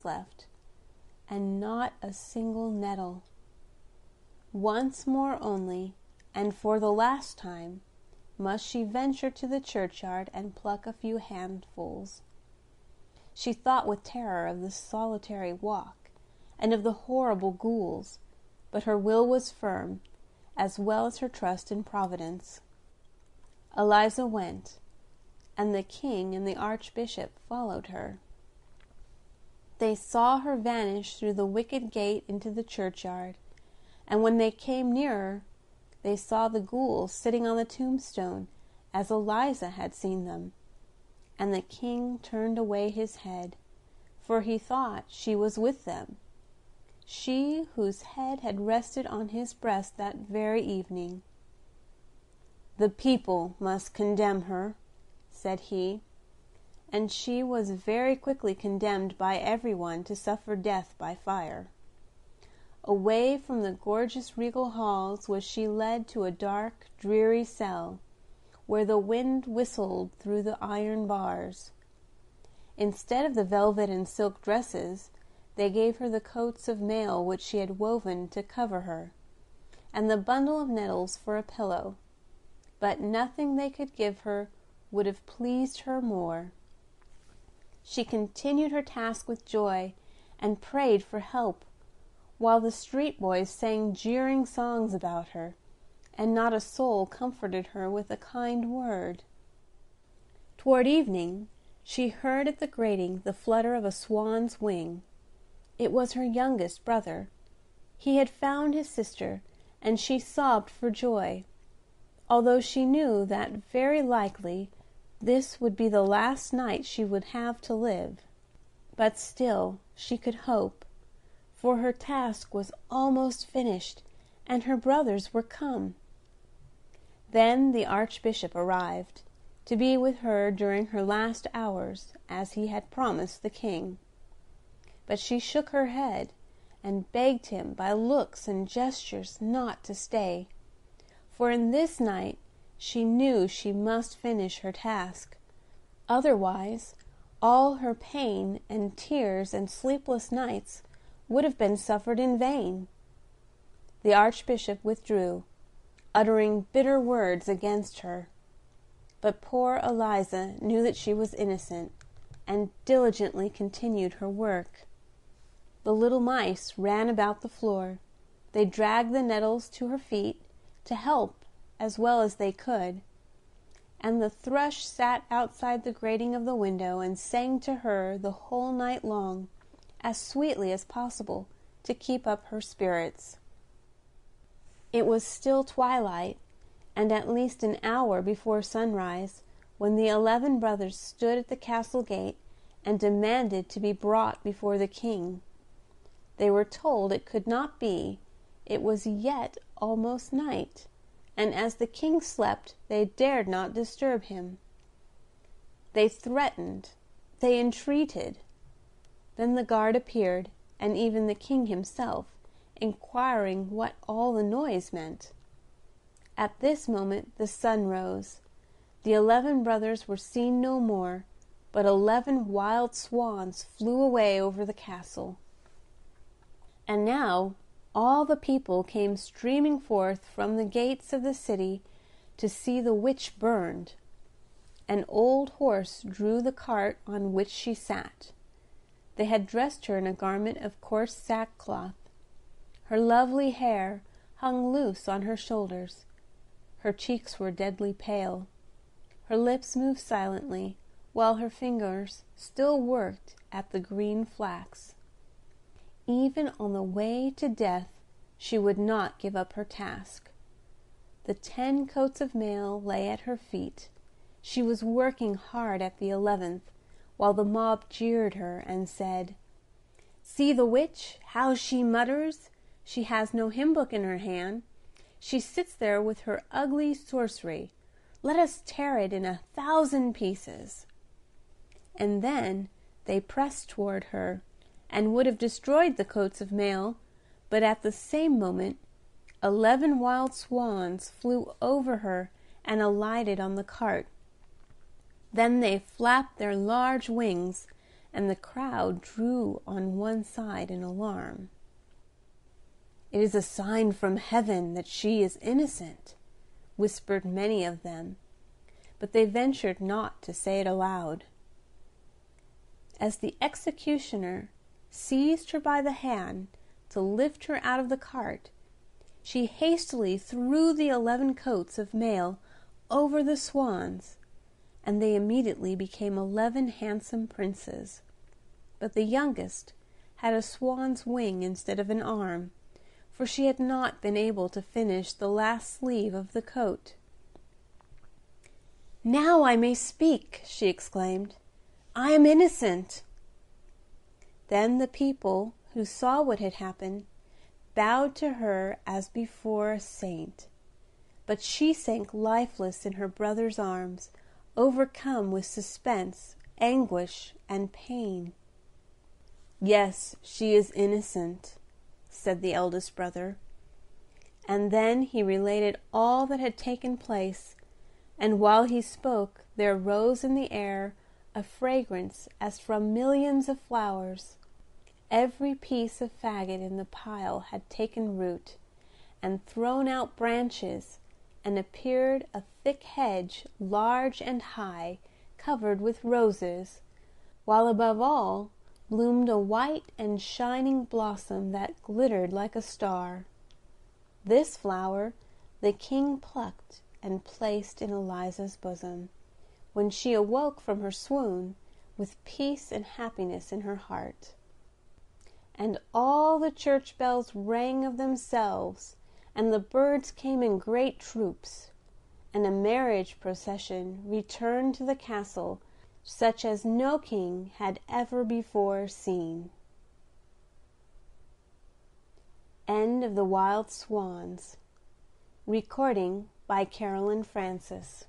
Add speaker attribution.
Speaker 1: left, and not a single nettle. Once more only, and for the last time, must she venture to the churchyard and pluck a few handfuls. She thought with terror of the solitary walk, and of the horrible ghouls, but her will was firm, as well as her trust in Providence. Eliza went, and the king and the archbishop followed her. They saw her vanish through the wicket gate into the churchyard, and when they came nearer, they saw the ghouls sitting on the tombstone, as Eliza had seen them, and the king turned away his head, for he thought she was with them, she whose head had rested on his breast that very evening. "The people must condemn her," said he, and she was very quickly condemned by everyone to suffer death by fire. Away from the gorgeous regal halls was she led to a dark, dreary cell, where the wind whistled through the iron bars. Instead of the velvet and silk dresses, they gave her the coats of mail which she had woven to cover her, and the bundle of nettles for a pillow, but nothing they could give her would have pleased her more. She continued her task with joy, and prayed for help, while the street boys sang jeering songs about her, and not a soul comforted her with a kind word. Toward evening, she heard at the grating the flutter of a swan's wing. It was her youngest brother. He had found his sister, and she sobbed for joy, although she knew that very likely this would be the last night she would have to live. But still she could hope, for her task was almost finished, and her brothers were come. Then the archbishop arrived, to be with her during her last hours, as he had promised the king. But she shook her head, and begged him by looks and gestures not to stay, for in this night she knew she must finish her task. Otherwise, all her pain and tears and sleepless nights would have been suffered in vain. The archbishop withdrew, uttering bitter words against her. But poor Eliza knew that she was innocent, and diligently continued her work. The little mice ran about the floor. They dragged the nettles to her feet to help as well as they could, and the thrush sat outside the grating of the window and sang to her the whole night long, as sweetly as possible, to keep up her spirits. It was still twilight, and at least an hour before sunrise, when the 11 brothers stood at the castle gate and demanded to be brought before the king. They were told it could not be, it was yet almost night, and as the king slept, they dared not disturb him. They threatened, they entreated. Then the guard appeared, and even the king himself, inquiring what all the noise meant. At this moment the sun rose. The 11 brothers were seen no more, but 11 wild swans flew away over the castle. And now all the people came streaming forth from the gates of the city to see the witch burned. An old horse drew the cart on which she sat. They had dressed her in a garment of coarse sackcloth. Her lovely hair hung loose on her shoulders. Her cheeks were deadly pale. Her lips moved silently, while her fingers still worked at the green flax. Even on the way to death, she would not give up her task. The 10 coats of mail lay at her feet. She was working hard at the 11th, while the mob jeered her and said, "See the witch, how she mutters! She has no hymn book in her hand. She sits there with her ugly sorcery. Let us tear it in 1,000 pieces." And then they pressed toward her, and would have destroyed the coats of mail, but at the same moment 11 wild swans flew over her and alighted on the cart. Then they flapped their large wings, and the crowd drew on one side in alarm. "It is a sign from heaven that she is innocent," whispered many of them, but they ventured not to say it aloud. As the executioner seized her by the hand to lift her out of the cart, she hastily threw the 11 coats of mail over the swans, and they immediately became 11 handsome princes. But the youngest had a swan's wing instead of an arm, for she had not been able to finish the last sleeve of the coat. "Now I may speak," she exclaimed. "I am innocent." Then the people, who saw what had happened, bowed to her as before a saint, but she sank lifeless in her brother's arms, overcome with suspense, anguish, and pain. "Yes, she is innocent," said the eldest brother. And then he related all that had taken place, and while he spoke there rose in the air a fragrance as from millions of flowers. Every piece of faggot in the pile had taken root, and thrown out branches, and appeared a thick hedge, large and high, covered with roses, while above all bloomed a white and shining blossom that glittered like a star. This flower the king plucked and placed in Eliza's bosom, when she awoke from her swoon with peace and happiness in her heart. And all the church bells rang of themselves, and the birds came in great troops, and a marriage procession returned to the castle, such as no king had ever before seen. End of The Wild Swans. Recording by Carolyn Francis.